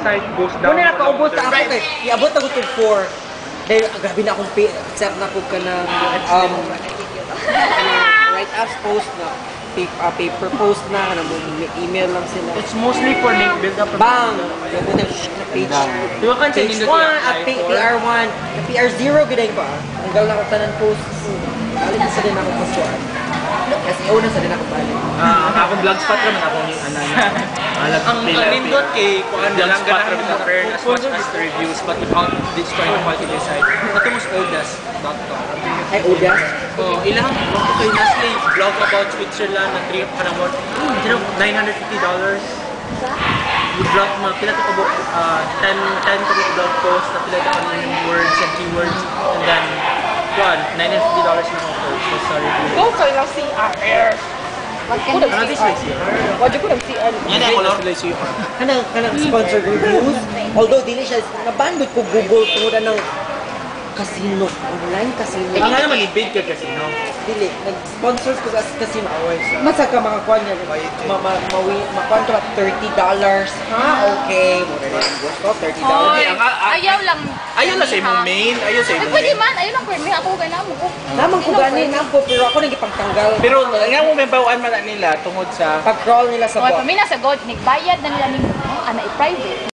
site goes down. Kung na nakaubos ka ako kay, iabot na ko to 4. Dahil grabe na akong accept na ko ka ng write-ups post na paper post na, may email lang sila. It's mostly for link build up. Bang! Yung unang page. Diba kan sa Page 1, PR1, PR0 giday ko Hanggang na ako tanan posts. Alit na sa din ako postuan. Kasi una sa din ako balik. Akong blogspot naman ako yung ang nindot kay kuan lang ganahan mo earn as much as the reviews but without destroying the quality of the site. Katong odas.com. Ay, Odas? Oh, ilang kay Nestle blog about Switzerland na trip ka na mo. $950. You blog mo pila to about 10 blog posts na pila ka ng words and keywords and then kuan $950 na ako for sa review. Go kay lang CR. What can you see? What you put CR? Yan ay color. Kanang sponsored reviews. Although dili siya nabandod ko Google tungod ng casino, online casino. Ang nga naman i-bid ka casino. Dili, nag-sponsor ko sa casino. Masa ka makakuha niya, makuha ko $30. Ha? Okay. Muna na yung gusto, $30. Ayaw lang. Ayaw na sa imong main. Ayaw sa imong Pwede man, ayaw lang pwede. Ako ganyan mo. Naman ko ganin na po, pero ako nagipagtanggal. Pero nga mo may bawaan man nila tungod sa pag-crawl nila sa bot. Pamina sa God, nagbayad na nila ni mo, ana i-private.